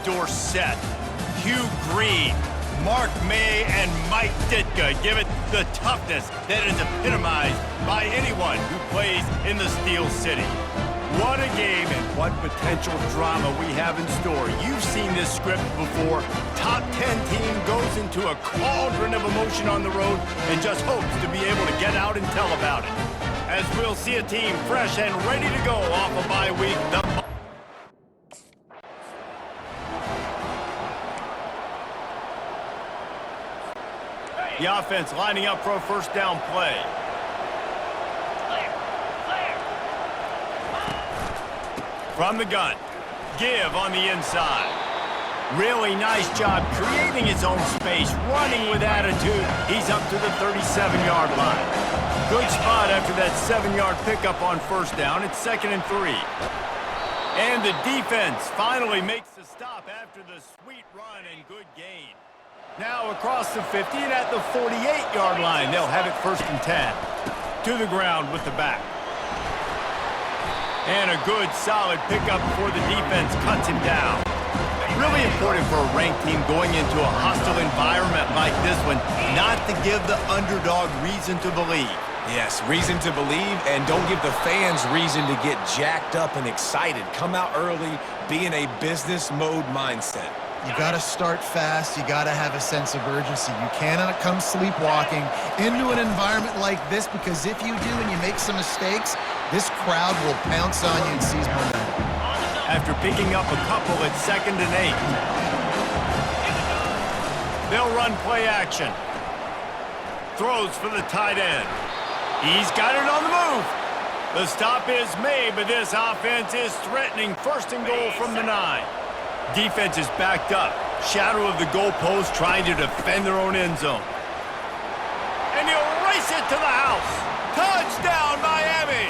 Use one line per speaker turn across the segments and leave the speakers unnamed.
Dorsett, Hugh Green, Mark May, and Mike Ditka give it the toughness that is epitomized by anyone who plays in the Steel City. What a game and what potential drama we have in store. You've seen this script before. Top 10 team goes into a cauldron of emotion on the road and just hopes to be able to get out and tell about it. As we'll see a team fresh and ready to go off a bye week. The offense lining up for a first down play. From the gun, give on the inside. Really nice job creating his own space, running with attitude. He's up to the 37-yard line. Good spot after that 7-yard pickup on first down. It's 2nd and 3. And the defense finally makes the stop after the sweet run and good gain. Now across the 50 and at the 48-yard line, they'll have it 1st and 10. To the ground with the back. And a good, solid pickup before the defense cuts him down. Really important for a ranked team going into a hostile environment like this one, not to give the underdog reason to believe.
Yes, reason to believe, and don't give the fans reason to get jacked up and excited. Come out early, be in a business mode mindset.
You got to start fast. You got to have a sense of urgency. You cannot come sleepwalking into an environment like this, because if you do and you make some mistakes, this crowd will pounce on you and seize momentum.
After picking up a couple at 2nd and 8. They'll run play action. Throws for the tight end. He's got it on the move. The stop is made, but this offense is threatening 1st and goal from the 9. Defense is backed up. Shadow of the goalpost trying to defend their own end zone. And he'll race it to the house. Touchdown, Miami!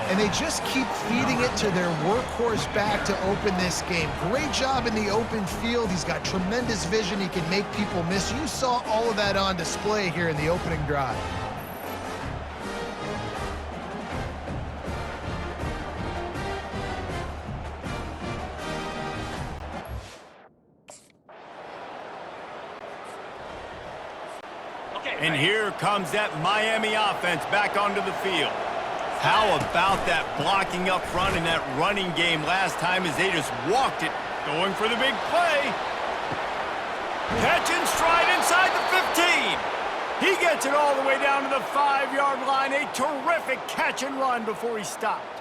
And they just keep feeding it to their workhorse back to open this game. Great job in the open field. He's got tremendous vision. He can make people miss. You saw all of that on display here in the opening drive.
And here comes that Miami offense back onto the field. How about that blocking up front in that running game last time as they just walked it, going for the big play. Catch and stride inside the 15. He gets it all the way down to the 5-yard line. A terrific catch and run before he stopped.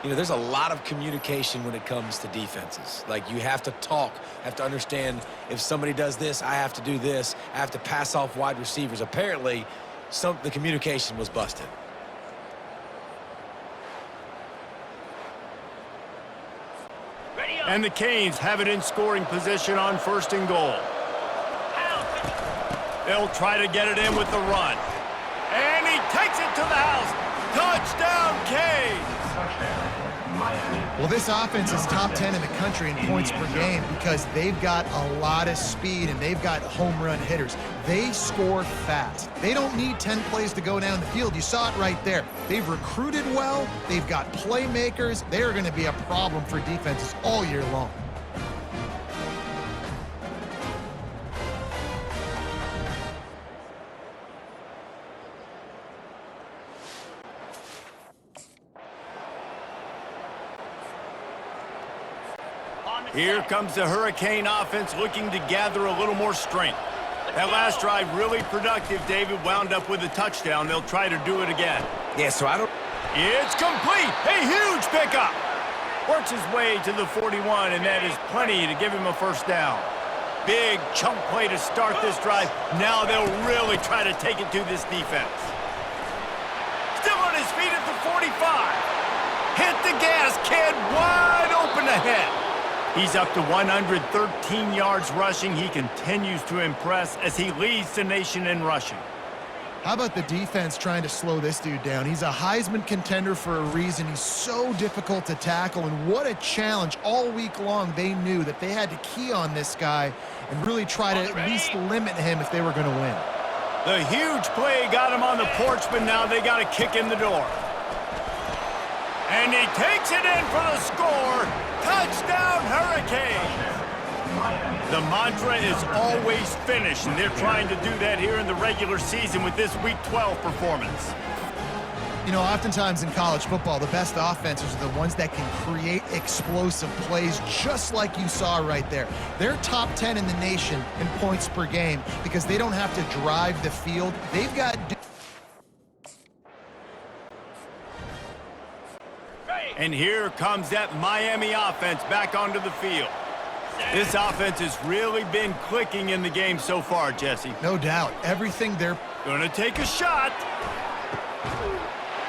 You know, there's a lot of communication when it comes to defenses. Like, you have to talk, have to understand if somebody does this, I have to do this. I have to pass off wide receivers. Apparently, the communication was busted.
And the Canes have it in scoring position on 1st and goal. They'll try to get it in with the run. And he takes it to the house. Touchdown, Canes!
Well, this offense is top 10 in the country in points per game because they've got a lot of speed and they've got home run hitters. They score fast. They don't need 10 plays to go down the field. You saw it right there. They've recruited well. They've got playmakers. They're going to be a problem for defenses all year long.
Here comes the Hurricane offense looking to gather a little more strength. That last drive really productive, David, wound up with a touchdown. They'll try to do it again.
Yeah, so
It's complete! A huge pickup! Works his way to the 41, and that is plenty to give him a first down. Big chunk play to start this drive. Now they'll really try to take it to this defense. Still on his feet at the 45. Hit the gas, kid, wide open ahead. He's up to 113 yards rushing. He continues to impress as he leads the nation in rushing.
How about the defense trying to slow this dude down? He's a Heisman contender for a reason. He's so difficult to tackle, and what a challenge. All week long, they knew that they had to key on this guy and really try to at least limit him if they were going to win.
The huge play got him on the porch, but now they got to kick in the door. And he takes it in for the score. Touchdown, Hurricanes! The mantra is always finish, and they're trying to do that here in the regular season with this Week 12 performance.
You know, oftentimes in college football, the best offenses are the ones that can create explosive plays, just like you saw right there. They're top 10 in the nation in points per game because they don't have to drive the field. They've got...
And here comes that Miami offense back onto the field. This offense has really been clicking in the game so far, Jesse.
No doubt. Everything they're...
Gonna take a shot.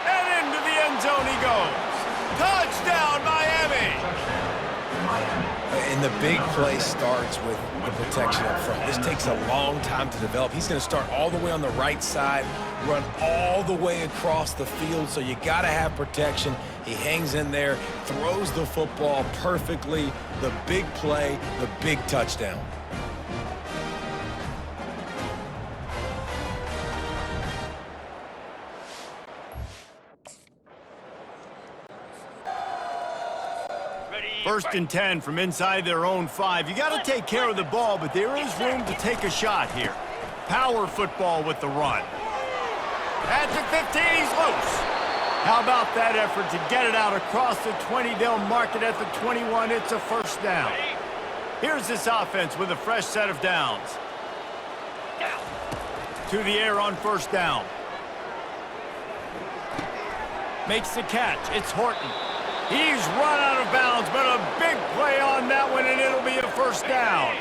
And into the end zone he goes. Touchdown, Miami!
And the big play starts with the protection up front. This takes a long time to develop. He's going to start all the way on the right side, run all the way across the field, so you got to have protection. He hangs in there, throws the football perfectly. The big play, the big touchdown.
First and 10 from inside their own 5. You got to take care of the ball, but there is room to take a shot here. Power football with the run. At the 15, he's loose. How about that effort to get it out across the 20? They'll mark it at the 21. It's a first down. Here's this offense with a fresh set of downs. To the air on first down. Makes the catch. It's Horton. He's run out of bounds, but a big play on that one, and it'll be a first down.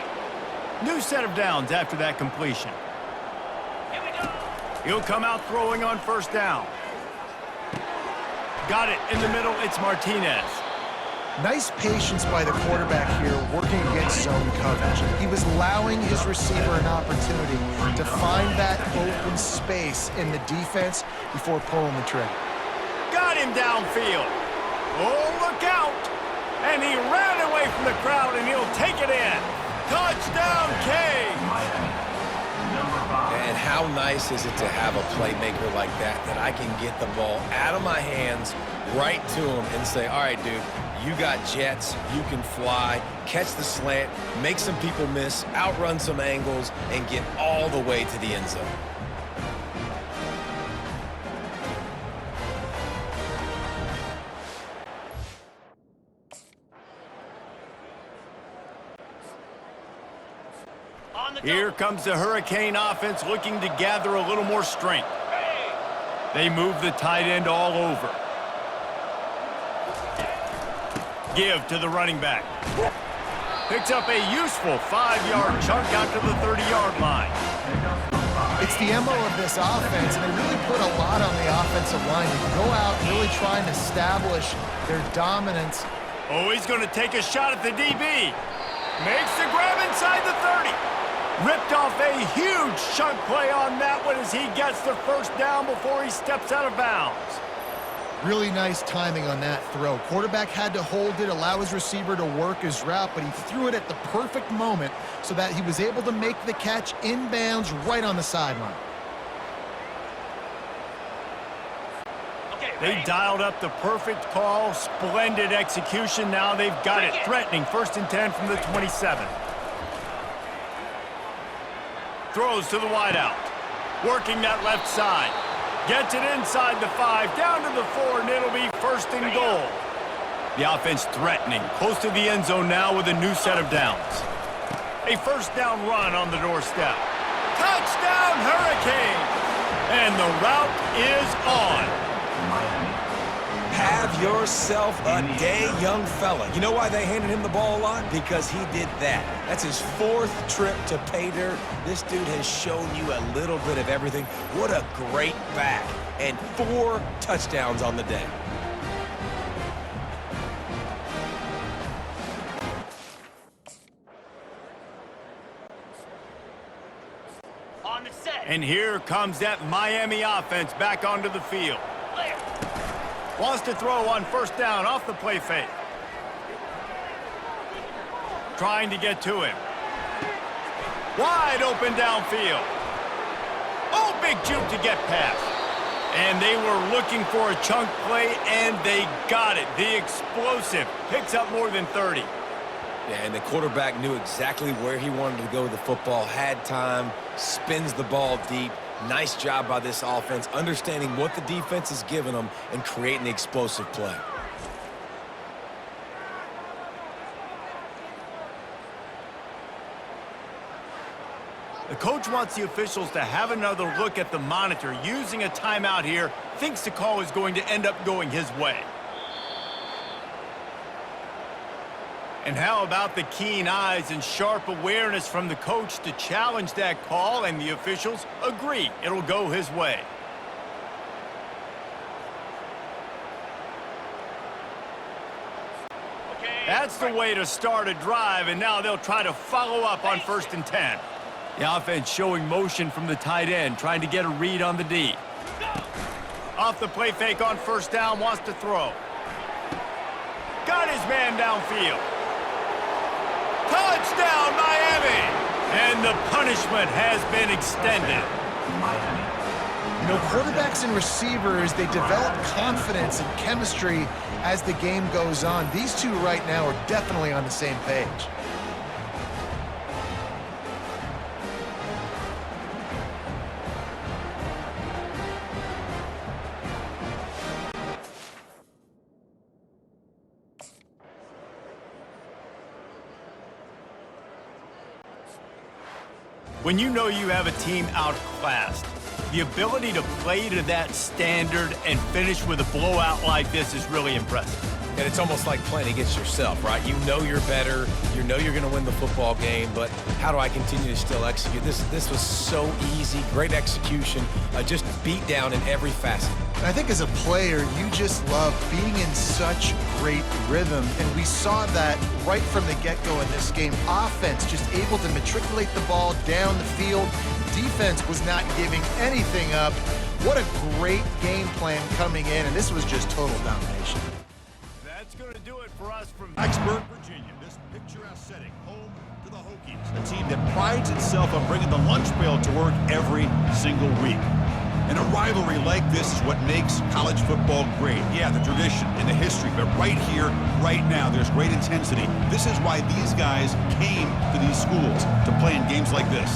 New set of downs after that completion. He'll come out throwing on first down. Got it in the middle. It's Martinez.
Nice patience by the quarterback here working against zone coverage. He was allowing his receiver an opportunity to find that open space in the defense before pulling the trigger.
Got him downfield. Oh, look out! And he ran away from the crowd, and he'll take it in. Touchdown, K!
And how nice is it to have a playmaker like that I can get the ball out of my hands right to him and say, all right, dude, you got jets, you can fly, catch the slant, make some people miss, outrun some angles, and get all the way to the end zone.
Here comes the Hurricane offense looking to gather a little more strength. They move the tight end all over. Give to the running back. Picks up a useful 5-yard chunk out to the 30-yard line.
It's the MO of this offense, and they really put a lot on the offensive line to go out and really try and establish their dominance.
Oh, he's going to take a shot at the DB. Makes the grab inside the 30. Ripped off a huge chunk play on that one as he gets the first down before he steps out of bounds.
Really nice timing on that throw. Quarterback had to hold it, allow his receiver to work his route, but he threw it at the perfect moment so that he was able to make the catch inbounds right on the sideline.
They dialed up the perfect call, splendid execution. Now they've got it threatening. First and 10 from the 27. Throws to the wideout. Working that left side. Gets it inside the 5, down to the 4, and it'll be first and goal. The offense threatening. Close to the end zone now with a new set of downs. A first down run on the doorstep. Touchdown, Hurricanes! And the route is on.
Have yourself a day, young fella. You know why they handed him the ball a lot? Because he did that. That's his 4th trip to pay dirt. This dude has shown you a little bit of everything. What a great back. And 4 touchdowns on the day.
And here comes that Miami offense back onto the field. Wants to throw on first down off the play fake. Trying to get to him. Wide open downfield. Oh, big juke to get past. And they were looking for a chunk play, and they got it. The explosive picks up more than 30.
Yeah, and the quarterback knew exactly where he wanted to go with the football, had time, spins the ball deep. Nice job by this offense, understanding what the defense is giving them and creating the explosive play.
The coach wants the officials to have another look at the monitor. Using a timeout here, thinks the call is going to end up going his way. And how about the keen eyes and sharp awareness from the coach to challenge that call, and the officials agree it'll go his way. That's the way to start a drive, and now they'll try to follow up on 1st and 10. The offense showing motion from the tight end, trying to get a read on the D. Off the play fake on 1st down, wants to throw. Got his man downfield. Touchdown, Miami! And the punishment has been extended.
You know, quarterbacks and receivers, they develop confidence and chemistry as the game goes on. These two right now are definitely on the same page.
When you know you have a team outclassed, the ability to play to that standard and finish with a blowout like this is really impressive.
And it's almost like playing against yourself, right? You know you're better. You know you're going to win the football game, but how do I continue to still execute? This was so easy, great execution, just beat down in every facet.
I think as a player, you just love being in such great rhythm, and we saw that right from the get-go in this game. Offense just able to matriculate the ball down the field. Defense was not giving anything up. What a great game plan coming in, and this was just total domination.
That's going to do it for us from
Blacksburg, Virginia, this picturesque setting, home to the Hokies, a team that prides itself on bringing the lunch pail to work every single week. And a rivalry like this is what makes college football great. Yeah, the tradition and the history, but right here, right now, there's great intensity. This is why these guys came to these schools to play in games like this.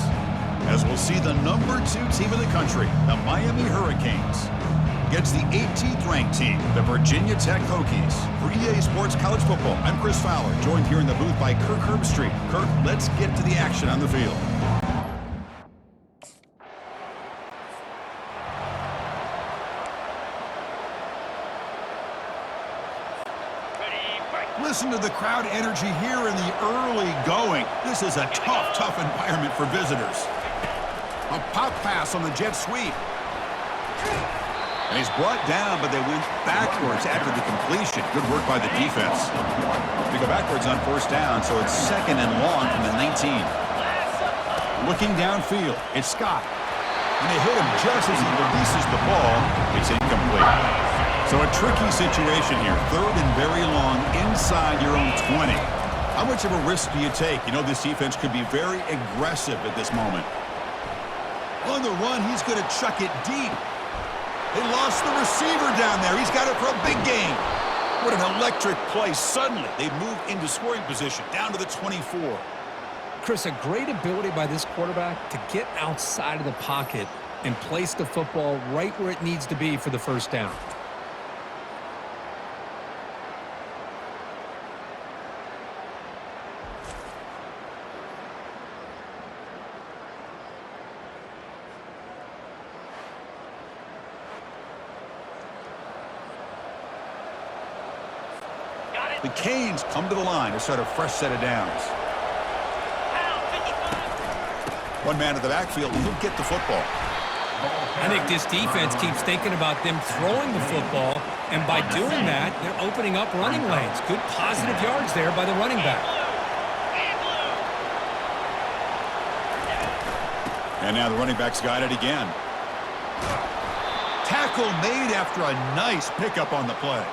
As we'll see the #2 team in the country, the Miami Hurricanes, against the 18th ranked team, the Virginia Tech Hokies. For EA Sports College Football, I'm Chris Fowler, joined here in the booth by Kirk Herbstreit. Kirk, let's get to the action on the field. Listen to the crowd energy here in the early going. This is a tough environment for visitors. A pop pass on the jet sweep. And he's brought down, but they went backwards after the completion. Good work by the defense. They go backwards on 1st down, so it's 2nd and long from the 19. Looking downfield, it's Scott. And they hit him just as he releases the ball. It's incomplete. So a tricky situation here. 3rd and very long inside your own 20. How much of a risk do you take? You know this defense could be very aggressive at this moment. On the run, he's going to chuck it deep. They lost the receiver down there. He's got it for a big gain. What an electric play. Suddenly, they move into scoring position, down to the 24.
Chris, a great ability by this quarterback to get outside of the pocket and place the football right where it needs to be for the 1st down.
The Canes come to the line to start a fresh set of downs. One man at the backfield, and he'll get the football.
I think this defense keeps thinking about them throwing the football, and by doing that, they're opening up running lanes. Good positive yards there by the running back.
And now the running back's got it again. Tackle made after a nice pickup on the play.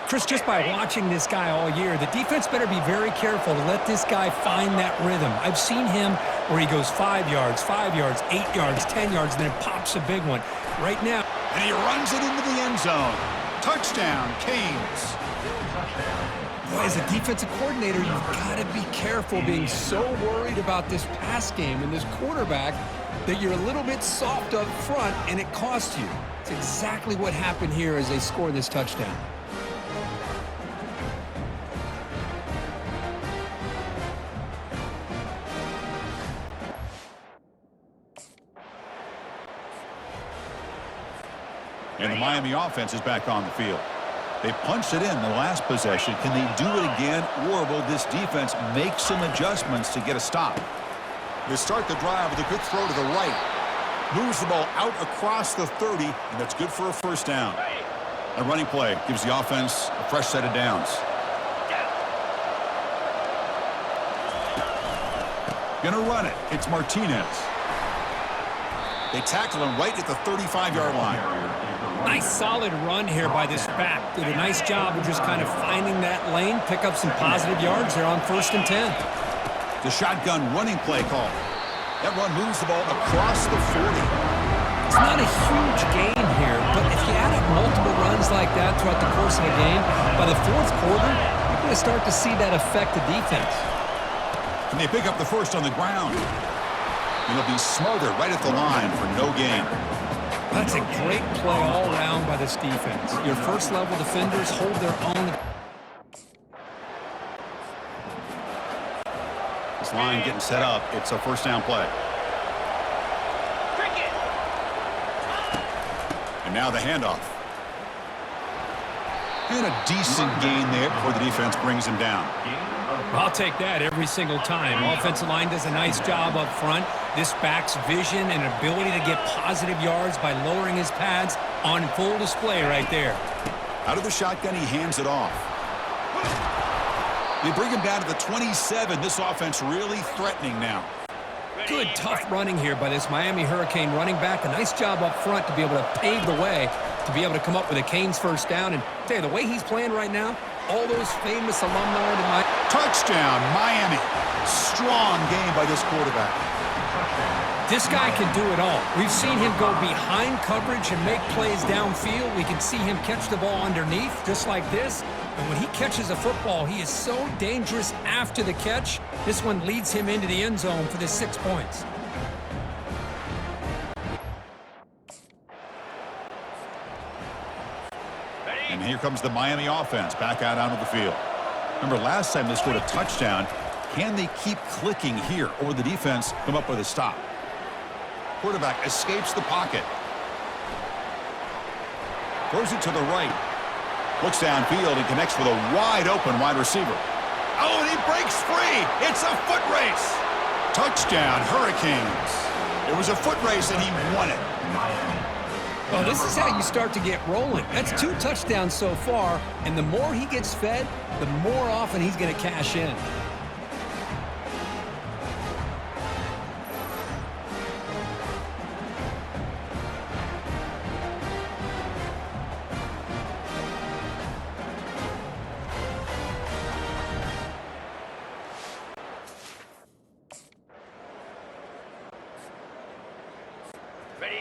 Chris, just by watching this guy all year, the defense better be very careful to let this guy find that rhythm. I've seen him where he goes 5 yards, 8 yards, 10 yards, and then pops a big one. Right now.
And he runs it into the end zone. Touchdown, Canes.
Boy, as a defensive coordinator, you've got to be careful being so worried about this pass game and this quarterback that you're a little bit soft up front, and it costs you. It's exactly what happened here as they score this touchdown.
And the Miami offense is back on the field. They punched it in the last possession. Can they do it again, or will this defense make some adjustments to get a stop? They start the drive with a good throw to the right. Moves the ball out across the 30, and that's good for a first down. A running play gives the offense a fresh set of downs. Gonna run it. It's Martinez. They tackle him right at the 35-yard line.
Nice solid run here by this back. Did a nice job of just kind of finding that lane, pick up some positive yards there on 1st and 10.
The shotgun running play call. That run moves the ball across the 40.
It's not a huge gain here, but if you add up multiple runs like that throughout the course of the game, by the 4th quarter, you're going to start to see that affect the defense.
And they pick up the first on the ground. It'll be smothered right at the line for no gain.
That's a great play all around by this defense. Your first-level defenders hold their own.
This line getting set up. It's a first down play. And now the handoff. And a decent gain there before the defense brings him down.
I'll take that every single time. Offensive line does a nice job up front. This back's vision and ability to get positive yards by lowering his pads on full display right there.
Out of the shotgun, he hands it off. They bring him down to the 27. This offense really threatening now.
Good, tough running here by this Miami Hurricane running back. A nice job up front to be able to pave the way, to be able to come up with a Canes first down. And tell you, the way he's playing right now, all those famous alumni in my
Touchdown, Miami. Strong game by this quarterback.
This guy can do it all. We've seen him go behind coverage and make plays downfield. We can see him catch the ball underneath, just like this. And when he catches a football, he is so dangerous after the catch. This one leads him into the end zone for the 6 points.
And here comes the Miami offense back out onto the field. Remember, last time they scored a touchdown. Can they keep clicking here, or will the defense come up with a stop? Quarterback escapes the pocket. Throws it to the right. Looks downfield and connects with a wide-open wide receiver. Oh, and he breaks free. It's a foot race. Touchdown, Hurricanes. It was a foot race, and he won it.
Oh, this is how you start to get rolling. That's 2 touchdowns so far, and the more he gets fed, the more often he's going to cash in.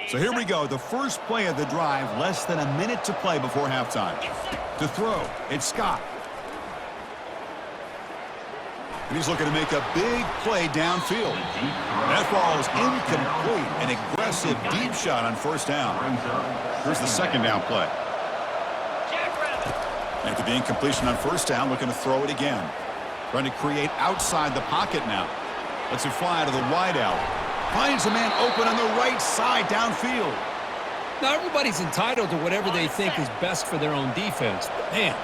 So here we go, the first play of the drive, less than a minute to play before halftime. To throw, it's Scott. And he's looking to make a big play downfield. That ball is incomplete. An aggressive deep shot on first down. Here's the second down play. After the incompletion on first down, looking to throw it again. Trying to create outside the pocket now. Lets it fly to the wideout. Finds a man open on the right side downfield.
Now, everybody's entitled to whatever they think is best for their own defense. But, man,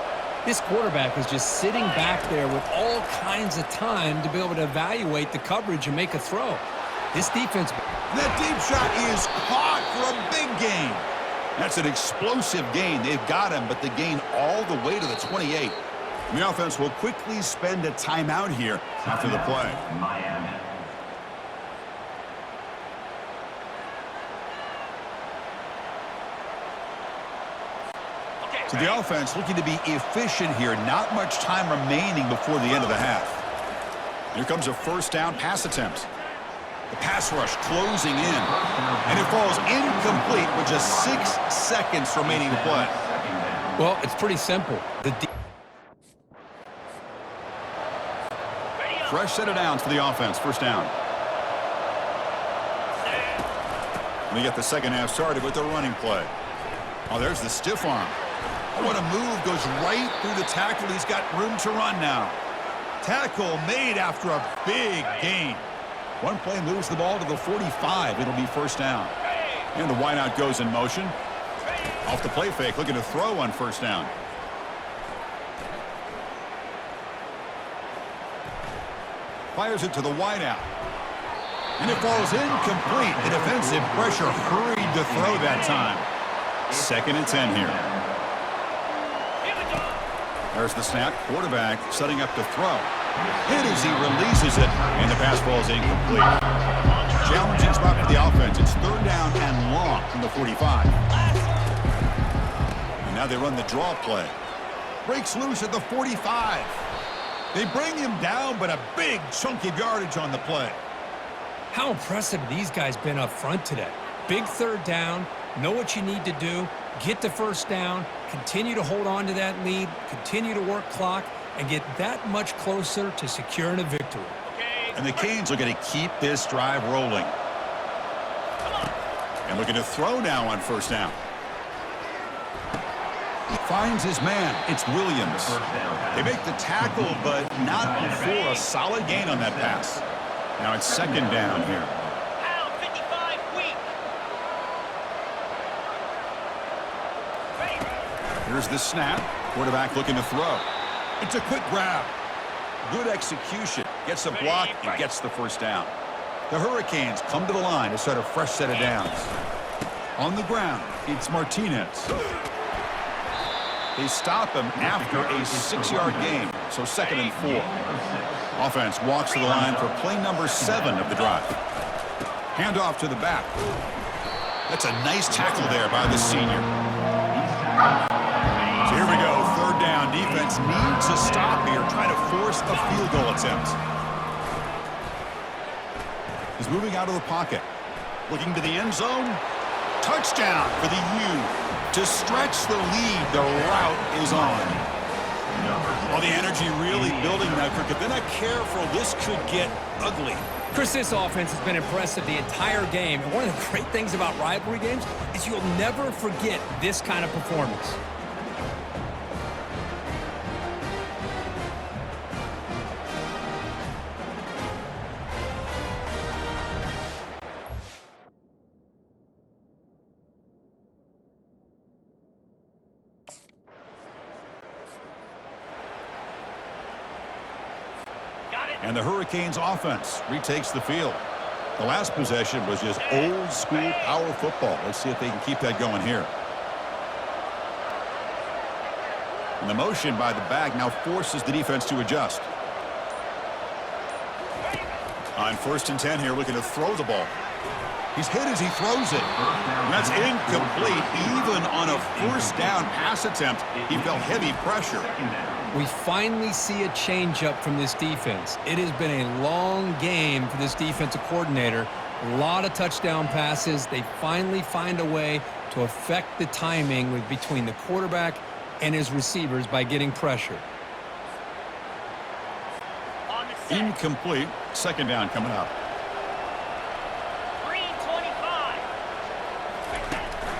this quarterback is just sitting back there with all kinds of time to be able to evaluate the coverage and make a throw. This defense...
That deep shot is caught for a big gain. That's an explosive gain. They've got him, but the gain all the way to the 28. And the offense will quickly spend a timeout here after the play. So the offense looking to be efficient here. Not much time remaining before the end of the half. Here comes a first down pass attempt. The pass rush closing in. And it falls incomplete with just 6 seconds remaining to play.
Well, it's pretty simple.
Fresh set of downs for the offense. First down. We get the second half started with the running play. Oh, there's the stiff arm. Oh, what a move. Goes right through the tackle. He's got room to run now. Tackle made after a big gain. One play moves the ball to the 45. It'll be first down. And the wideout goes in motion. Off the play fake, looking to throw on first down. Fires it to the wideout. And it falls incomplete. The defensive pressure hurried to throw that time. 2nd and 10 here. There's the snap. Quarterback setting up to throw. Hit as he releases it, and the pass falls incomplete. Challenging spot for the offense. It's 3rd down and long from the 45. And now they run the draw play. Breaks loose at the 45. They bring him down, but a big chunk of yardage on the play.
How impressive have these guys been up front today? Big 3rd down, know what you need to do, get the first down, continue to hold on to that lead, continue to work clock, and get that much closer to securing a victory.
And the Canes are going to keep this drive rolling. And looking to throw now on first down. Finds his man. It's Williams. They make the tackle, but not before a solid gain on that pass. Now it's 2nd down here. Here's the snap. Quarterback looking to throw. It's a quick grab. Good execution. Gets a block and gets the first down. The Hurricanes come to the line to start a fresh set of downs. On the ground, it's Martinez. They stop him after a 6-yard gain, so 2nd and 4. Offense walks to the line for play number 7 of the drive. Handoff to the back. That's a nice tackle there by the senior. So here we go, 3rd down. Defense needs a stop here, trying to force a field goal attempt. He's moving out of the pocket. Looking to the end zone. Touchdown for the U. To stretch the lead, the route is on. Well, the energy really building now, Kirk. If they're not careful, this could get ugly.
Chris, this offense has been impressive the entire game. And one of the great things about rivalry games is you'll never forget this kind of performance.
And the Hurricanes offense retakes the field. The last possession was just old school power football. Let's see if they can keep that going here. And the motion by the back now forces the defense to adjust. On 1st and 10 here, looking to throw the ball. He's hit as he throws it. And that's incomplete. Even on a 1st down pass attempt, he felt heavy pressure.
We finally see a changeup from this defense. It has been a long game for this defensive coordinator. A lot of touchdown passes. They finally find a way to affect the timing between the quarterback and his receivers by getting pressure.
Incomplete. 2nd down coming up.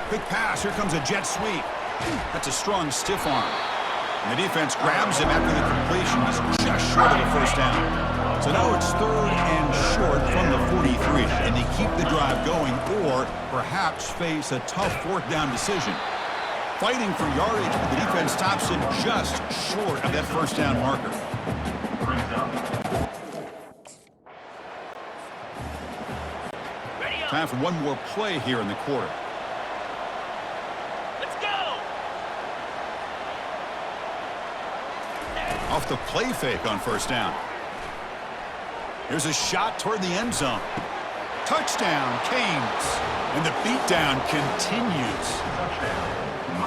Quick pass. Here comes a jet sweep. That's a strong stiff arm. And the defense grabs him after the completion. He's just short of a first down. So now it's 3rd and short from the 43. And they keep the drive going or perhaps face a tough 4th down decision. Fighting for yardage, but the defense stops him just short of that first down marker. Time for one more play here in the quarter. Off the play fake on first down. Here's a shot toward the end zone. Touchdown, Canes. And the beatdown continues.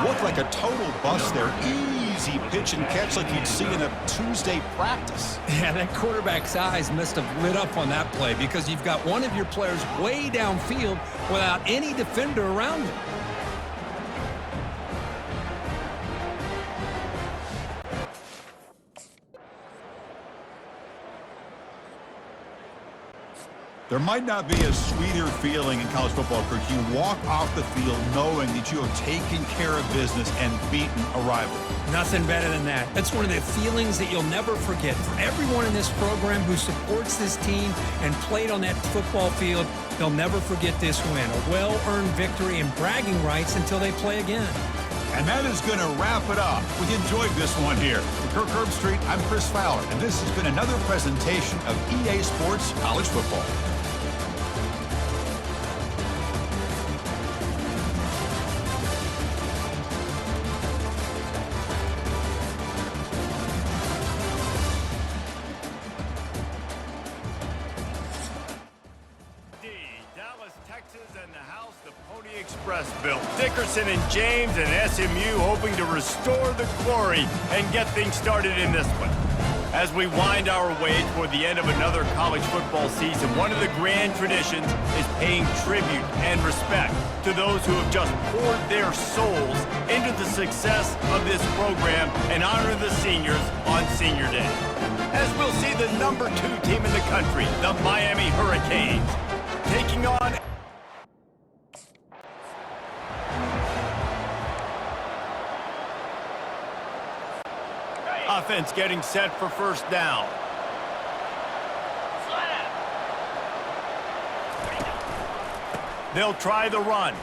Looked like a total bust there. Easy pitch and catch like you'd see in a Tuesday practice.
Yeah, that quarterback's eyes must have lit up on that play because you've got one of your players way downfield without any defender around him.
There might not be a sweeter feeling in college football career. You walk off the field knowing that you have taken care of business and beaten a rival.
Nothing better than that. That's one of the feelings that you'll never forget. For everyone in this program who supports this team and played on that football field, they'll never forget this win. A well-earned victory and bragging rights until they play again.
And that is going to wrap it up. We enjoyed this one here. For Kirk Herbstreit, I'm Chris Fowler, and this has been another presentation of EA Sports College Football.
Express built. Dickerson and James and SMU hoping to restore the glory and get things started in this one. As we wind our way toward the end of another college football season, one of the grand traditions is paying tribute and respect to those who have just poured their souls into the success of this program and honor the seniors on Senior Day. As we'll see the number 2 team in the country, the Miami Hurricanes, taking on offense getting set for first down. They'll try the run.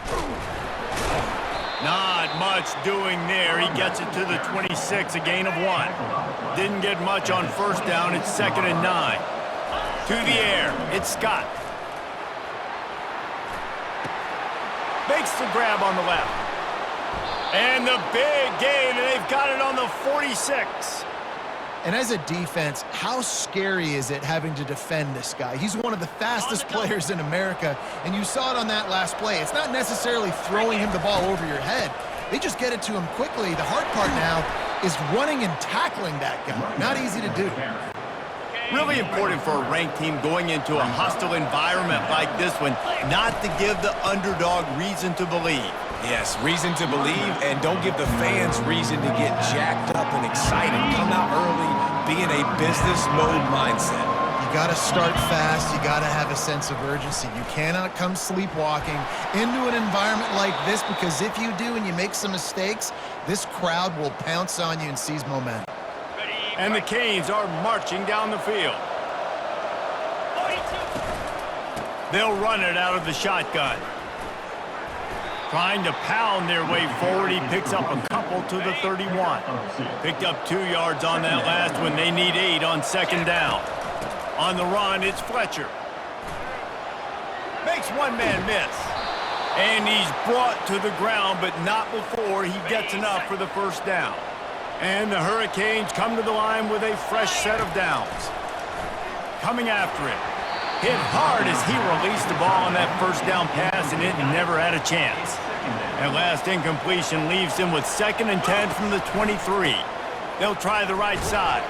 Not much doing there. He gets it to the 26, a gain of 1. Didn't get much on first down. It's 2nd and 9. To the air. It's Scott. Makes the grab on the left. And the big gain, and they've got it on the 46.
And as a defense, how scary is it having to defend this guy? He's one of the fastest players in America, and you saw it on that last play. It's not necessarily throwing him the ball over your head. They just get it to him quickly. The hard part now is running and tackling that guy. Not easy to do.
Really important for a ranked team going into a hostile environment like this one, not to give the underdog reason to believe.
Yes, reason to believe, and don't give the fans reason to get jacked up and excited. Come out early, be in a business mode mindset.
You got to start fast. You got to have a sense of urgency. You cannot come sleepwalking into an environment like this, because if you do and you make some mistakes, this crowd will pounce on you and seize momentum.
And the Canes are marching down the field. They'll run it out of the shotgun. Trying to pound their way forward. He picks up a couple to the 31. Picked up 2 yards on that last one. They need 8 on 2nd down. On the run, it's Fletcher. Makes one man miss. And he's brought to the ground, but not before he gets enough for the first down. And the Hurricanes come to the line with a fresh set of downs. Coming after it. Hit hard as he released the ball on that first down pass, and it never had a chance. That last incompletion leaves him with 2nd and 10 from the 23. They'll try the right side.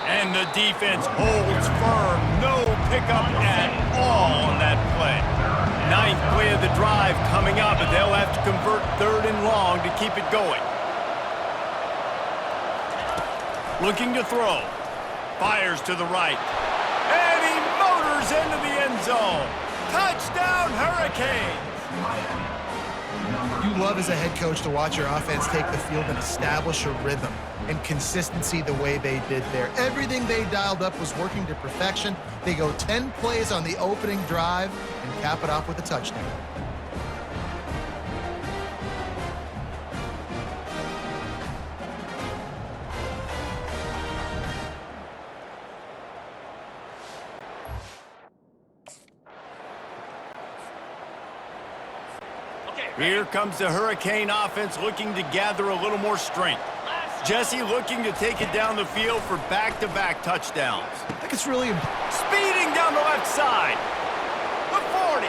And the defense holds firm. No pickup at all on that play. 9th play of the drive coming up, but they'll have to convert 3rd and long to keep it going. Looking to throw. Fires to the right. And he motors into the end zone. Touchdown, Hurricanes!
You love as a head coach to watch your offense take the field and establish a rhythm and consistency the way they did there. Everything they dialed up was working to perfection. They go 10 plays on the opening drive and cap it off with a touchdown.
Here comes the Hurricane offense looking to gather a little more strength. Jesse looking to take it down the field for back-to-back touchdowns.
I think it's really
Speeding down the left side. The 40.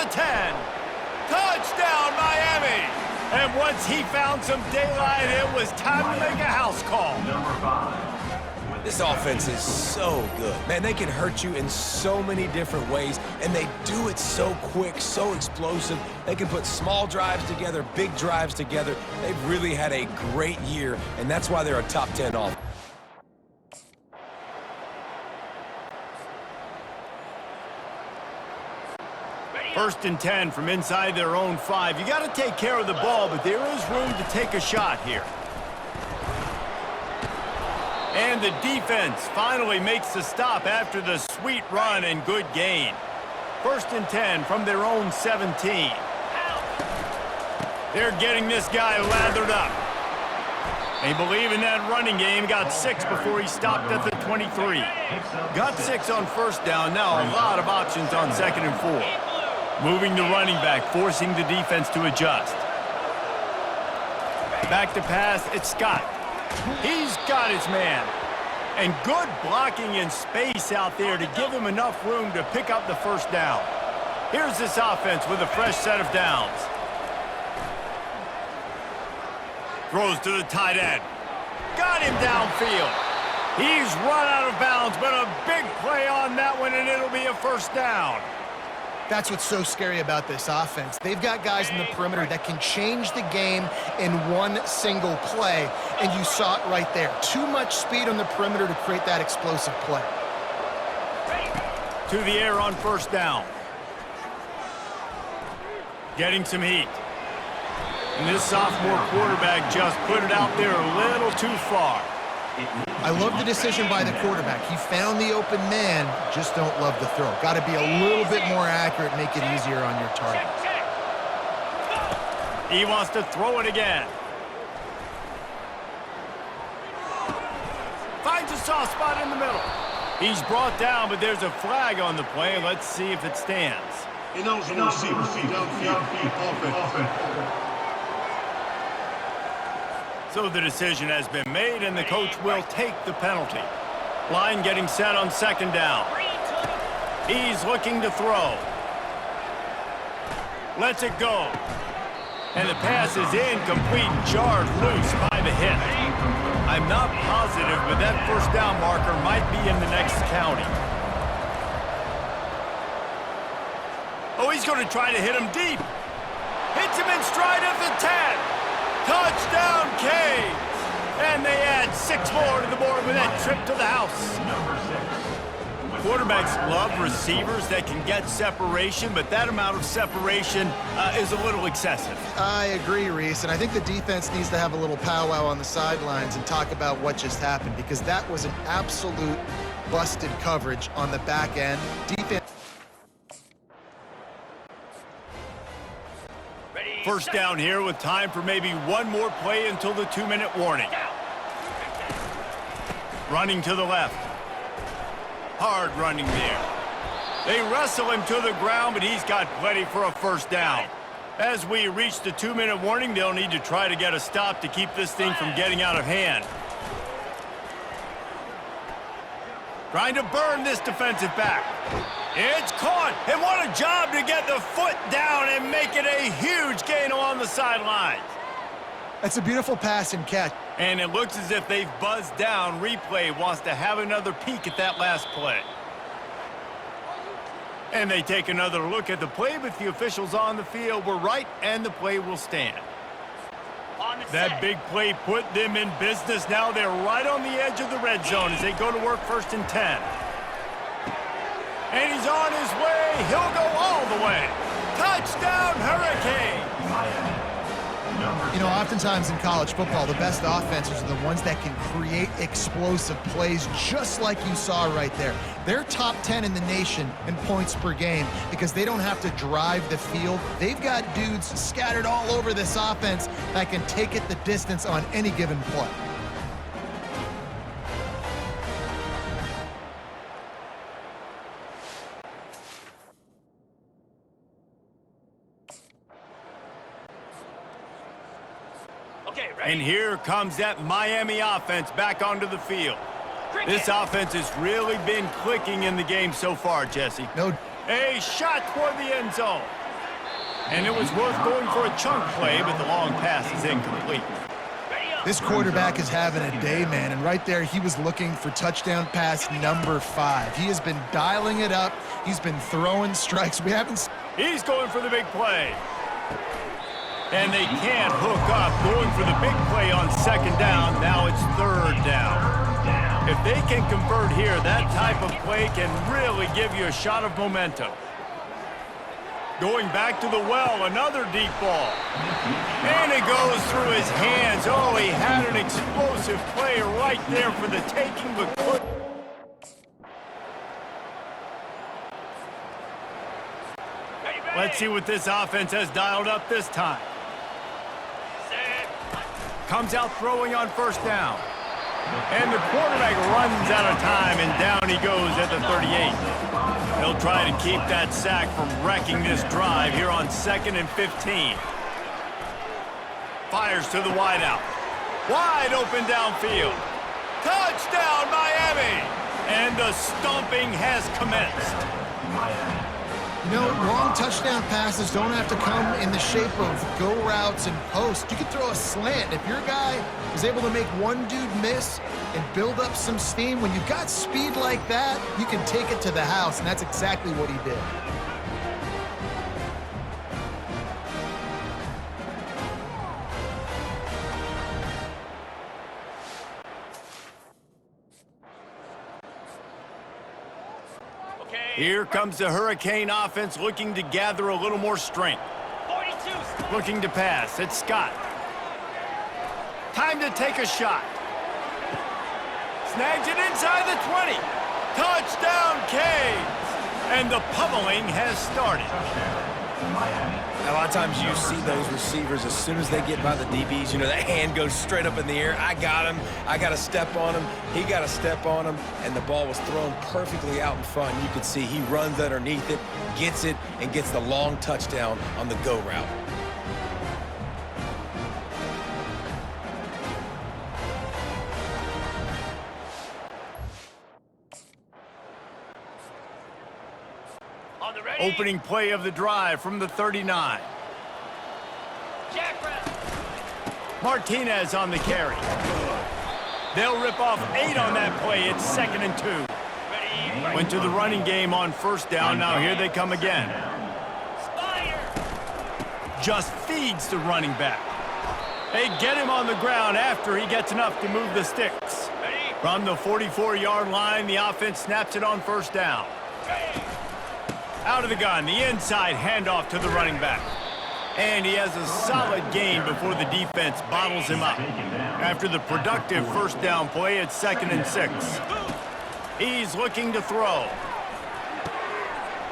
the 10. Touchdown, Miami! And once he found some daylight, it was time to make a house call.
This offense is so good. Man, they can hurt you in so many different ways, and they do it so quick, so explosive. They can put small drives together, big drives together. They've really had a great year, and that's why they're a top 10 offense.
First and 10 from inside their own 5. You got to take care of the ball, but there is room to take a shot here. And the defense finally makes the stop after the sweet run and good gain. First and 10 from their own 17. They're getting this guy lathered up. They believe in that running game. Got 6 before he stopped at the 23. Got 6 on first down. Now a lot of options on 2nd and 4. Moving the running back, forcing the defense to adjust. Back to pass, it's Scott. He's got his man. And good blocking in space out there to give him enough room to pick up the first down. Here's this offense with a fresh set of downs. Throws to the tight end. Got him downfield. He's run out of bounds, but a big play on that one, and it'll be a first down.
That's what's so scary about this offense. They've got guys in the perimeter that can change the game in one single play, and you saw it right there. Too much speed on the perimeter to create that explosive play.
To the air on first down. Getting some heat. And this sophomore quarterback just put it out there a little too far.
I love the decision by the quarterback. He found the open man, just don't love the throw. Got to be a little bit more accurate, make it easier on your target.
He wants to throw it again. Finds a soft spot in the middle. He's brought down, but there's a flag on the play. Let's see if it stands.
Ineligible receiver, downfield, offense.
So the decision has been made, and the coach will take the penalty. Line getting set on 2nd down. He's looking to throw. Lets it go. And the pass is incomplete, jarred loose by the hit. I'm not positive, but that first down marker might be in the next county. Oh, he's going to try to hit him deep. Hits him in stride of the 10. Touchdown, Canes! And they add 6 more to the board with that trip to the house. Quarterbacks love receivers that can get separation, but that amount of separation is a little excessive.
I agree, Reese, and I think the defense needs to have a little powwow on the sidelines and talk about what just happened, because that was an absolute busted coverage on the back end. Defense.
First down here with time for maybe one more play until the 2-minute warning. Running to the left. Hard running there. They wrestle him to the ground, but he's got plenty for a first down. As we reach the 2-minute warning, they'll need to try to get a stop to keep this thing from getting out of hand. Trying to burn this defensive back. It's caught, and what a job to get the foot down and make it a huge gain along the sidelines.
That's a beautiful pass and catch.
And it looks as if they've buzzed down. Replay wants to have another peek at that last play. And they take another look at the play, but the officials on the field were right, and the play will stand. That big play put them in business. Now they're right on the edge of the red zone as they go to work 1st and 10. And he's on his way. He'll go all the way. Touchdown, Hurricane!
You know, oftentimes in college football, the best offenses are the ones that can create explosive plays, just like you saw right there. They're top 10 in the nation in points per game because they don't have to drive the field. They've got dudes scattered all over this offense that can take it the distance on any given play.
And here comes that Miami offense back onto the field. This offense has really been clicking in the game so far, Jesse.
No.
A shot toward the end zone. And it was worth going for a chunk play, but the long pass is incomplete.
This quarterback is having a day, man, and right there he was looking for touchdown pass number 5. He has been dialing it up. He's been throwing strikes.
He's going for the big play. And they can't hook up, going for the big play on second down. Now it's third down. If they can convert here, that type of play can really give you a shot of momentum. Going back to the well, another deep ball. And it goes through his hands. Oh, he had an explosive play right there for the taking, but couldn't. Let's see what this offense has dialed up this time. Comes out throwing on first down. And the quarterback runs out of time, and down he goes at the 38. They'll try to keep that sack from wrecking this drive here on 2nd and 15. Fires to the wideout. Wide open downfield. Touchdown, Miami! And the stomping has commenced.
You know, long touchdown passes don't have to come in the shape of go routes and posts. You can throw a slant. If your guy is able to make one dude miss and build up some steam, when you've got speed like that, you can take it to the house, and that's exactly what he did.
Here comes the Hurricane offense looking to gather a little more strength. Looking to pass. It's Scott. Time to take a shot. Snags it inside the 20. Touchdown, Canes! And the pummeling has started.
A lot of times you see those receivers, as soon as they get by the DBs, you know, that hand goes straight up in the air. I got him. I got to step on him. He got to step on him. And the ball was thrown perfectly out in front. You can see he runs underneath it, gets it, and gets the long touchdown on the go route.
Opening play of the drive from the 39. Martinez on the carry. They'll rip off 8 on that play. It's 2nd and 2. Went to the running game on first down. Now here they come again. Just feeds the running back. They get him on the ground after he gets enough to move the sticks. From the 44-yard line, the offense snaps it on first down. Out of the gun, the inside handoff to the running back. And he has a solid gain before the defense bottles him up. After the productive first down play, it's 2nd and 6. He's looking to throw.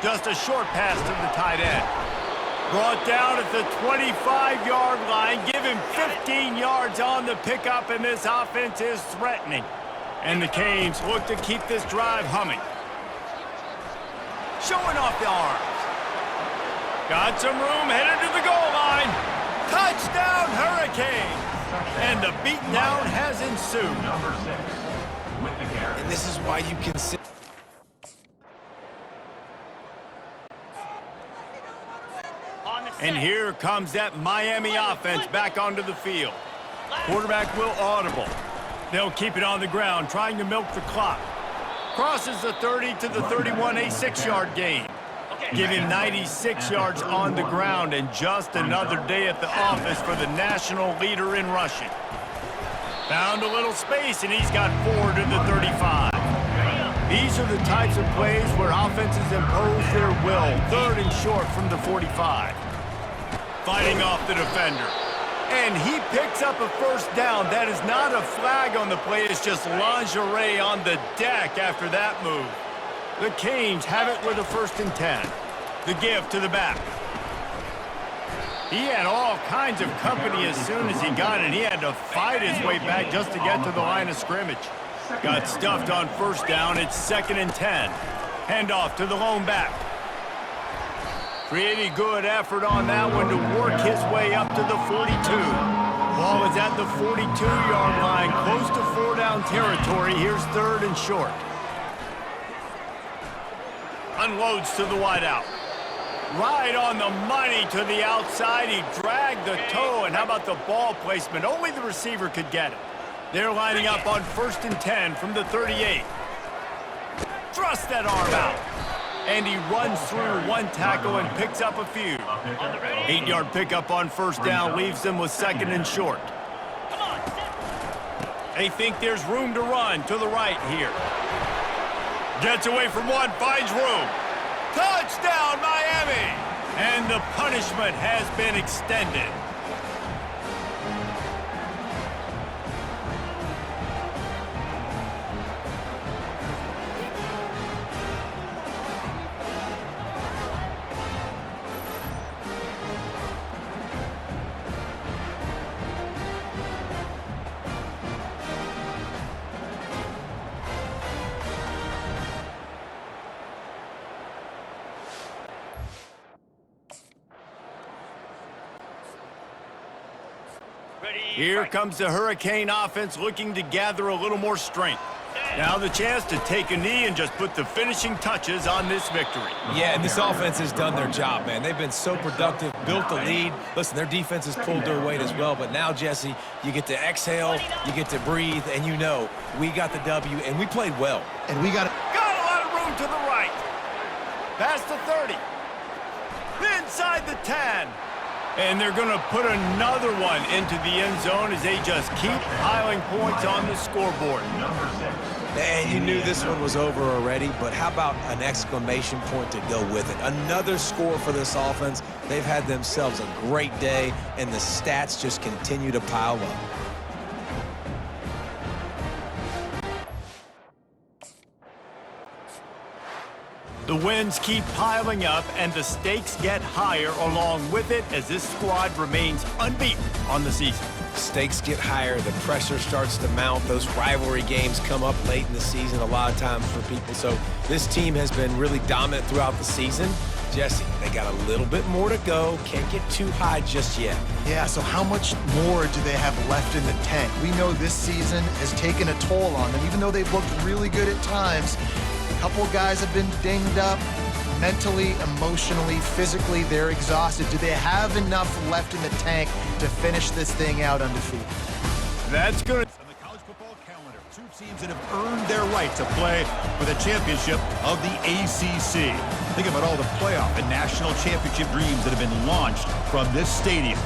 Just a short pass to the tight end. Brought down at the 25-yard line. Give him 15 yards on the pickup, and this offense is threatening. And the Canes look to keep this drive humming. Showing off the arms. Got some room, headed to the goal line. Touchdown, Hurricane! And the beatdown has ensued.
And this is why you can see.
And here comes that Miami offense back onto the field. Quarterback will audible. They'll keep it on the ground, trying to milk the clock. Crosses the 30 to the 31, a 6-yard gain. Give him 96 yards on the ground, and just another day at the office for the national leader in rushing. Found a little space, and he's got 4 to the 35. These are the types of plays where offenses impose their will. 3rd and short from the 45. Fighting off the defender. And he picks up a first down. That is not a flag on the play. It's just lingerie on the deck after that move. The Canes have it with a 1st and 10. The give to the back. He had all kinds of company as soon as he got it. He had to fight his way back just to get to the line of scrimmage. Got stuffed on first down. It's 2nd and 10. Handoff to the lone back. Pretty good effort on that one to work his way up to the 42. Ball is at the 42-yard line, close to 4-down territory. Here's 3rd and short. Unloads to the wideout. Right on the money to the outside. He dragged the toe, and how about the ball placement? Only the receiver could get it. They're lining up on 1st and 10 from the 38. Thrust that arm out. And he runs through one tackle and picks up a few. 8-yard pickup on 1st down leaves them with 2nd and short. They think there's room to run to the right here. Gets away from one, finds room. Touchdown, Miami! And the punishment has been extended. Here comes the Hurricane offense looking to gather a little more strength. Now the chance to take a knee and just put the finishing touches on this victory.
Yeah, and this offense has done their job, man. They've been so productive, built the lead. Listen, their defense has pulled their weight as well, but now, Jesse, you get to exhale, you get to breathe, and you know we got the W, and we played well.
And we got
a lot of room to the right. Past the 30. Inside the 10. And they're going to put another one into the end zone as they just keep piling points on the scoreboard.
And you knew this one was over already, but how about an exclamation point to go with it? Another score for this offense. They've had themselves a great day, and the stats just continue to pile up.
The wins keep piling up, and the stakes get higher along with it as this squad remains unbeaten on the season.
Stakes get higher, the pressure starts to mount, those rivalry games come up late in the season a lot of times for people. So this team has been really dominant throughout the season. Jesse, they got a little bit more to go. Can't get too high just yet.
Yeah, so how much more do they have left in the tank? We know this season has taken a toll on them, even though they've looked really good at times. A couple guys have been dinged up mentally, emotionally, physically. They're exhausted. Do they have enough left in the tank to finish this thing out undefeated?
That's good.
On the college football calendar, two teams that have earned their right to play for the championship of the ACC. Think about all the playoff and national championship dreams that have been launched from this stadium.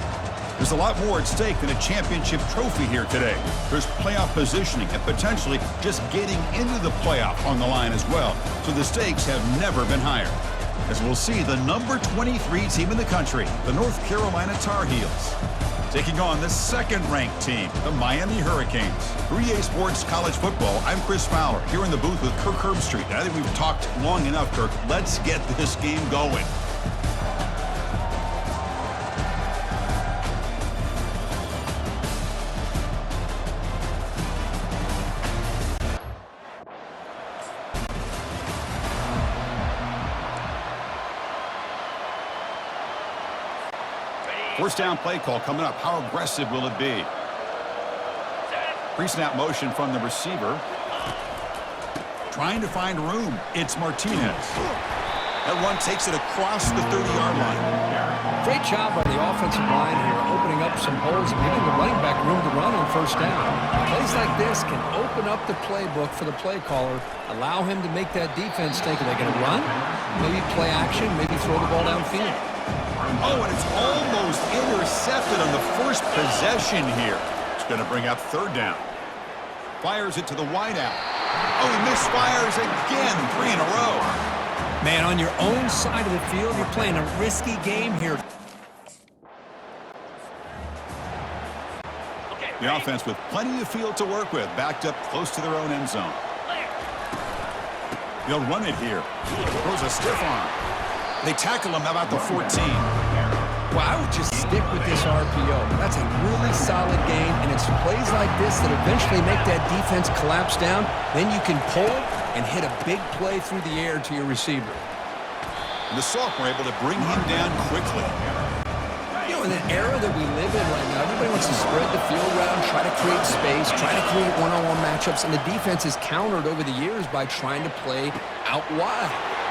There's a lot more at stake than a championship trophy here today. There's playoff positioning and potentially just getting into the playoff on the line as well. So the stakes have never been higher. As we'll see, the number 23 team in the country, the North Carolina Tar Heels, taking on the second-ranked team, the Miami Hurricanes. 3A Sports College Football, I'm Chris Fowler, here in the booth with Kirk Herbstreit. I think we've talked long enough, Kirk. Let's get this game going. First down play call coming up. How aggressive will it be? Pre-snap motion from the receiver. Trying to find room. It's Martinez. That one takes it across the 30-yard line.
Great job by the offensive line here, opening up some holes and giving the running back room to run on first down. Plays like this can open up the playbook for the play caller, allow him to make that defense think, are they going to run? Maybe play action, maybe throw the ball downfield.
Oh, and it's almost intercepted on the first possession here. It's going to bring up third down. Fires it to the wideout. Oh, he misfires again, 3 in a row.
Man, on your own side of the field, you're playing a risky game here.
The offense with plenty of field to work with, backed up close to their own end zone. They'll run it here. Throws a stiff arm. They tackle him about the 14.
Well, I would just stick with this RPO. That's a really solid game, and it's plays like this that eventually make that defense collapse down. Then you can pull and hit a big play through the air to your receiver.
And the sophomore able to bring him down quickly.
You know, in the era that we live in right now, everybody wants to spread the field around, try to create space, try to create one-on-one matchups, and the defense is countered over the years by trying to play out wide.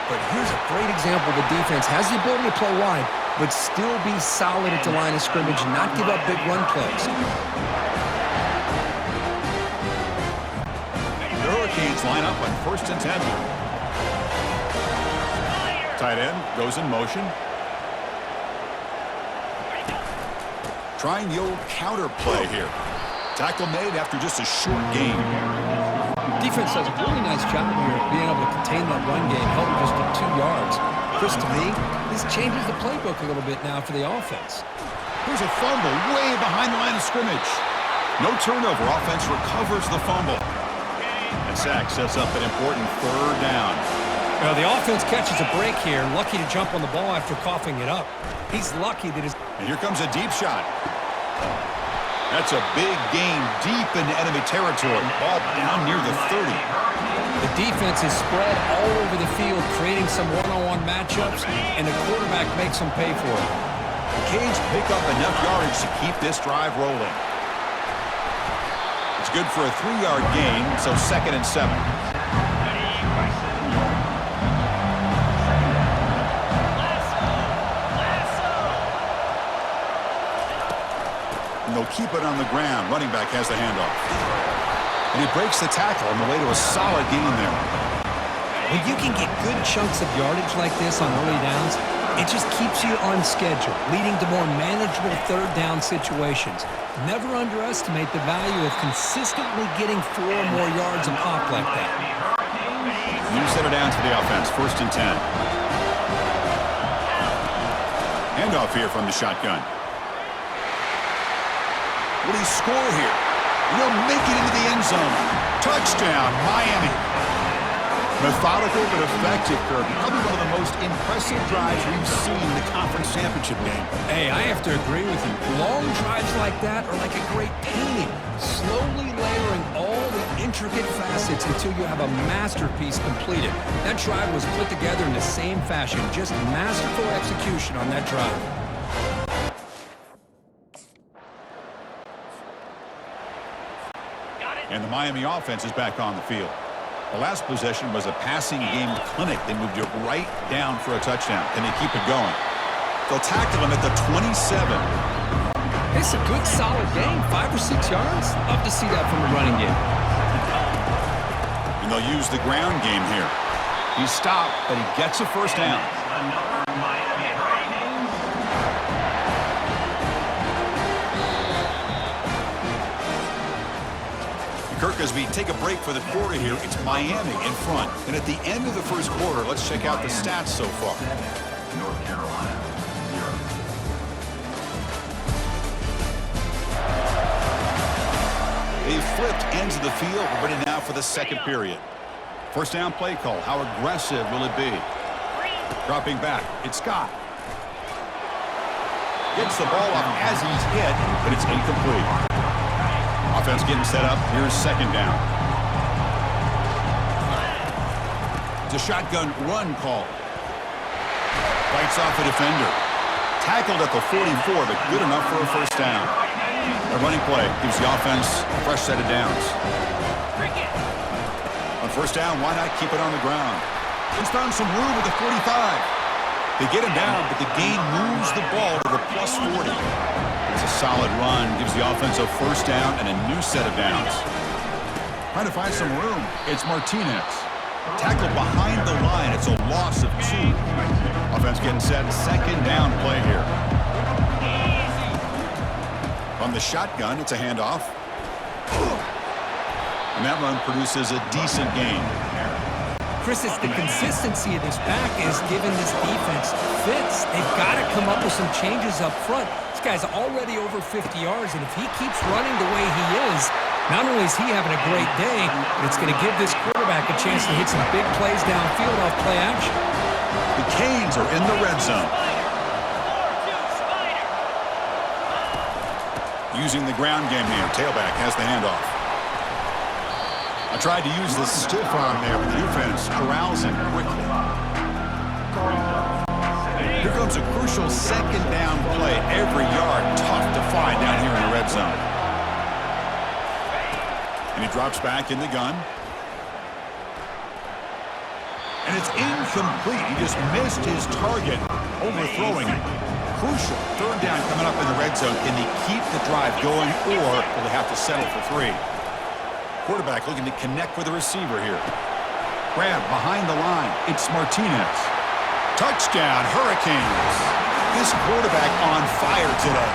But here's a great example. The defense has the ability to play wide, but still be solid at the line of scrimmage and not give up big run plays.
The Hurricanes line up on 1st and 10. Tight end goes in motion. Trying the old counter play here. Tackle made after just a short gain.
Defense does a really nice job here of being able to contain that run game, held just to 2 yards. Chris, to me, this changes the playbook a little bit now for the offense.
Here's a fumble way behind the line of scrimmage. No turnover. Offense recovers the fumble. And sack sets up an important 3rd down.
Well, the offense catches a break here, lucky to jump on the ball after coughing it up. He's lucky that his...
And here comes a deep shot. That's a big gain deep into enemy territory. Ball down near the 30.
The defense is spread all over the field, creating some one-on-one matchups, and the quarterback makes them pay for it.
The Canes pick up enough yardage to keep this drive rolling. It's good for a 3-yard gain, so 2nd and 7. And they'll keep it on the ground. Running back has the handoff. And he breaks the tackle on the way to a solid gain there.
When you can get good chunks of yardage like this on early downs, it just keeps you on schedule, leading to more manageable 3rd down situations. Never underestimate the value of consistently getting 4 more yards a pop like that.
New set of downs for the offense. 1st and 10. Handoff here from the shotgun. Will he score here? He'll make it into the end zone. Touchdown, Miami. Methodical but effective, Kirby. Probably one of the most impressive drives we've seen in the conference championship game.
Hey, I have to agree with you. Long drives like that are like a great painting, slowly layering all the intricate facets until you have a masterpiece completed. That drive was put together in the same fashion, just masterful execution on that drive.
And the Miami offense is back on the field. The last possession was a passing game clinic. They moved it right down for a touchdown. Can they keep it going? They'll tackle him at the 27.
It's a good, solid game, 5 or 6 yards. Love to see that from the running game.
And they'll use the ground game here. He's stopped, but he gets a 1st down. Kirk, as we take a break for the quarter here, it's Miami in front. And at the end of the 1st quarter, let's check out the stats so far.
North Carolina, 0.
They've flipped ends of the field. We're ready now for the 2nd period. 1st down play call. How aggressive will it be? Dropping back. It's Scott. Gets the ball off as he's hit, but it's incomplete. Offense getting set up. Here's 2nd down. It's a shotgun run call. Bites off a defender. Tackled at the 44, but good enough for a 1st down. A running play gives the offense a fresh set of downs. On 1st down, why not keep it on the ground? He's found some room at the 45. They get him down, but the gain moves the ball to the plus 40. It's a solid run, gives the offense a 1st down and a new set of downs. Trying to find some room. It's Martinez. Tackled behind the line. It's a loss of 2. Offense getting set. 2nd down play here. On the shotgun, it's a handoff. And that run produces a decent gain.
Chris, it's the consistency of this back is giving this defense fits. They've got to come up with some changes up front. This guy's already over 50 yards, and if he keeps running the way he is, not only is he having a great day, but it's going to give this quarterback a chance to hit some big plays downfield off play action.
The Canes are in the red zone. Using the ground game here. Tailback has the handoff. I tried to use the stiff arm there, but the defense corrals him quickly. Here comes a crucial 2nd down play. Every yard tough to find down here in the red zone. And he drops back in the gun. And it's incomplete. He just missed his target, overthrowing it. Crucial. Third down coming up in the red zone. Can they keep the drive going, or will they have to settle for 3? Quarterback looking to connect with the receiver here. Grab behind the line. It's Martinez. Touchdown, Hurricanes. This quarterback on fire today.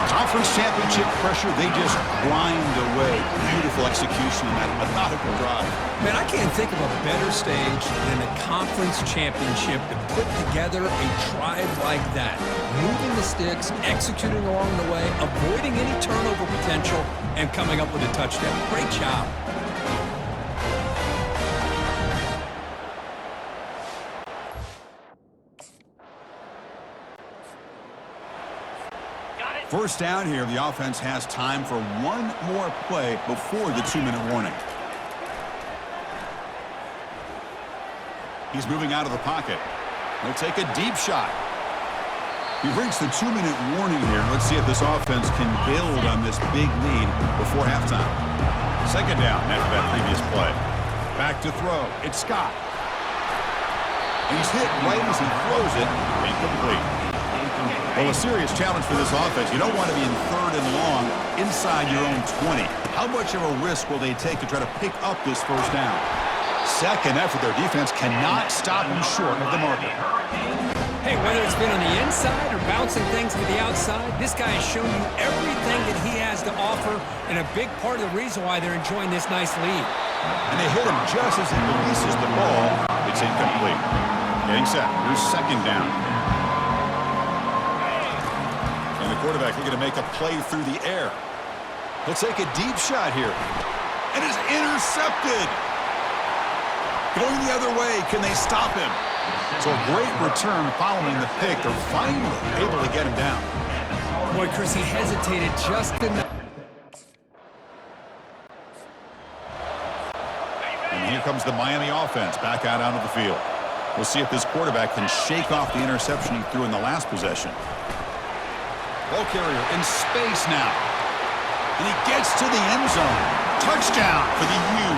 Conference championship pressure, they just grind away. Beautiful execution in that methodical drive.
Man, I can't think of a better stage than a conference championship to put together a drive like that. Moving the sticks, executing along the way, avoiding any turnover potential, and coming up with a touchdown. Great job.
First down here, the offense has time for one more play before the 2-minute warning. He's moving out of the pocket. He'll take a deep shot. We've reached the 2-minute warning here. Let's see if this offense can build on this big lead before halftime. Second down after that previous play. Back to throw. It's Scott. He's hit right as he throws it. Incomplete. Well, a serious challenge for this offense. You don't want to be in 3rd and long inside your own 20. How much of a risk will they take to try to pick up this first down? Second effort, their defense cannot stop them short of the marker.
Hey, whether it's been on the inside or bouncing things to the outside, this guy has shown you everything that he has to offer, and a big part of the reason why they're enjoying this nice lead.
And they hit him just as he releases the ball. It's incomplete. Getting set. Here's second down. Quarterback looking to make a play through the air. He'll take a deep shot here. And it's intercepted. Going the other way. Can they stop him? So a great return following the pick. They're finally able to get him down.
Boy, Chris, he hesitated just enough.
And here comes the Miami offense back out onto the field. We'll see if this quarterback can shake off the interception he threw in the last possession. Ball carrier in space now. And he gets to the end zone. Touchdown for the U.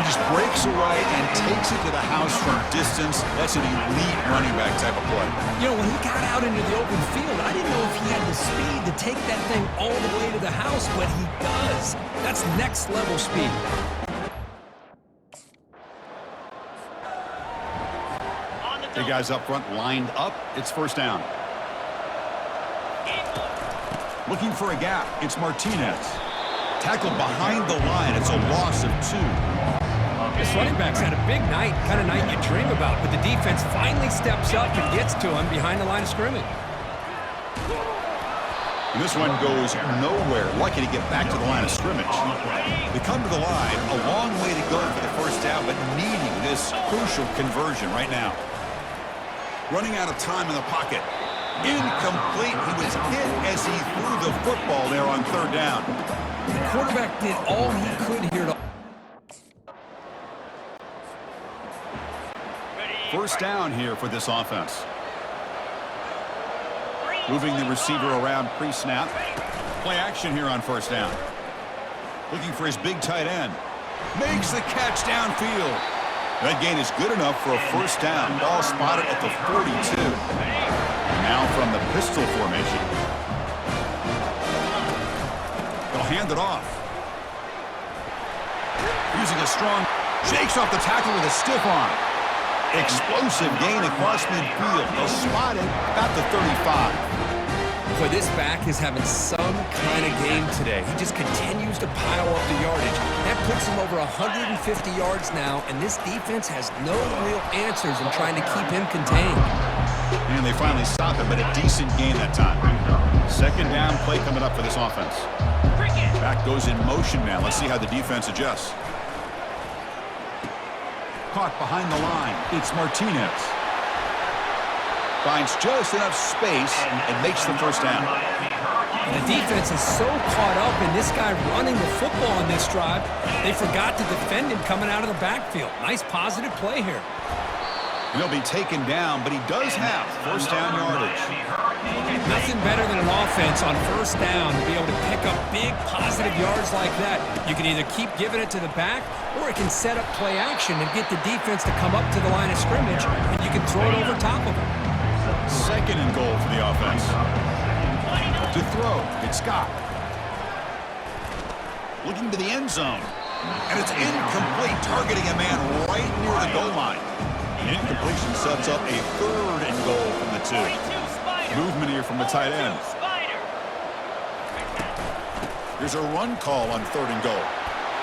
He just breaks away and takes it to the house from distance. That's an elite running back type of play.
You know, when he got out into the open field, I didn't know if he had the speed to take that thing all the way to the house, but he does. That's next level speed.
The guys up front lined up. It's first down. Looking for a gap. It's Martinez. Tackled behind the line. It's a loss of 2.
This running back's had a big night, kind of night you dream about, but the defense finally steps up and gets to him behind the line of scrimmage.
And this one goes nowhere. Lucky to get back to the line of scrimmage. They come to the line. A long way to go for the first down, but needing this crucial conversion right now. Running out of time in the pocket. Incomplete. He was hit as he threw the football there on third down.
The quarterback did all he could here to...
First down here for this offense. Moving the receiver around pre-snap. Play action here on first down. Looking for his big tight end. Makes the catch downfield. That gain is good enough for a first down. Ball spotted at the 42. Now from the pistol formation. They'll hand it off. Using a strong... Shakes off the tackle with a stiff arm. Explosive gain across midfield. They'll spot it about the 35.
Boy, this back is having some kind of game today. He just continues to pile up the yardage. That puts him over 150 yards now, and this defense has no real answers in trying to keep him contained.
And they finally stop him, but a decent gain that time. Second down play coming up for this offense. Back goes in motion now. Let's see how the defense adjusts. Caught behind the line. It's Martinez. Finds just enough space and makes the first down.
And the defense is so caught up in this guy running the football on this drive, they forgot to defend him coming out of the backfield. Nice positive play here.
And he'll be taken down, but he does have first down yardage.
Nothing better than an offense on first down to be able to pick up big positive yards like that. You can either keep giving it to the back, or it can set up play action and get the defense to come up to the line of scrimmage, and you can throw it over top of them.
Second and goal for the offense. To throw, it's Scott. Looking to the end zone. And it's incomplete, targeting a man right near the goal line. The incompletion sets up a third and goal from the 2. Movement here from the tight end. Here's a run call on third and goal.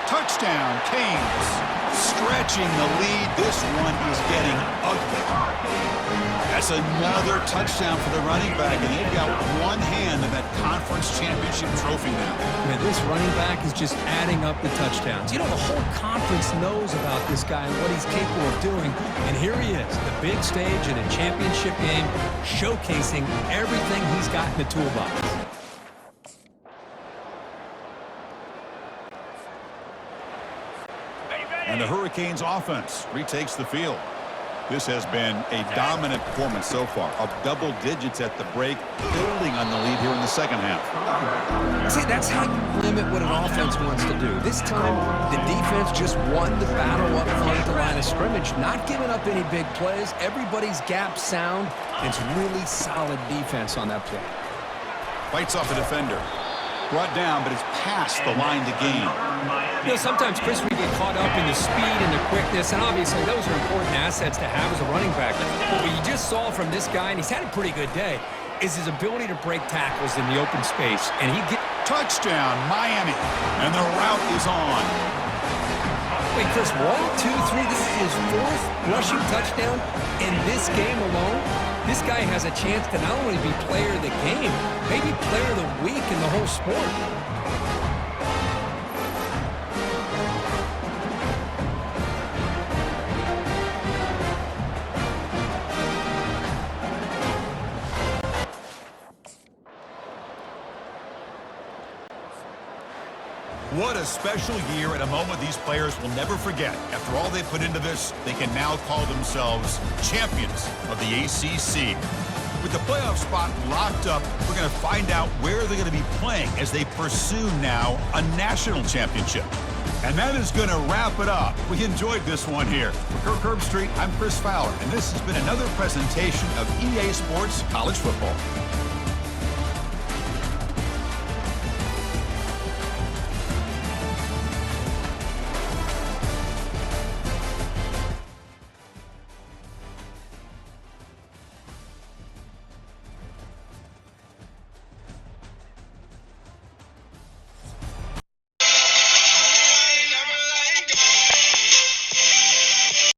Touchdown, Canes. Stretching the lead. This one is getting ugly. That's another touchdown for the running back, and they've got one hand in that conference championship trophy now.
Man, this running back is just adding up the touchdowns. You know, the whole conference knows about this guy and what he's capable of doing, and here he is, the big stage in a championship game, showcasing everything he's got in the toolbox.
And the Hurricanes offense retakes the field. This has been a dominant performance so far, of double digits at the break, building on the lead here in the second half.
See, that's how you limit what an offense wants to do. This time, the defense just won the battle up front at the line of scrimmage, not giving up any big plays. Everybody's gap sound. It's really solid defense on that play.
Fights off a defender. Brought down, but it's past the line to gain.
You know, sometimes, Chris, we get caught up in the speed and the quickness, and obviously those are important assets to have as a running back. But what you just saw from this guy, and he's had a pretty good day, is his ability to break tackles in the open space. And he get
Touchdown, Miami. And the route is on.
Wait, Chris, 1, 2, 3, this is his 4th rushing touchdown in this game alone. This guy has a chance to not only be player of the game, maybe player of the week in the whole sport.
What a special year and a moment these players will never forget. After all they put into this, they can now call themselves champions of the ACC. With the playoff spot locked up, we're going to find out where they're going to be playing as they pursue now a national championship. And that is going to wrap it up. We enjoyed this one here. For Kirk Herbstreit, I'm Chris Fowler, and this has been another presentation of EA Sports College Football.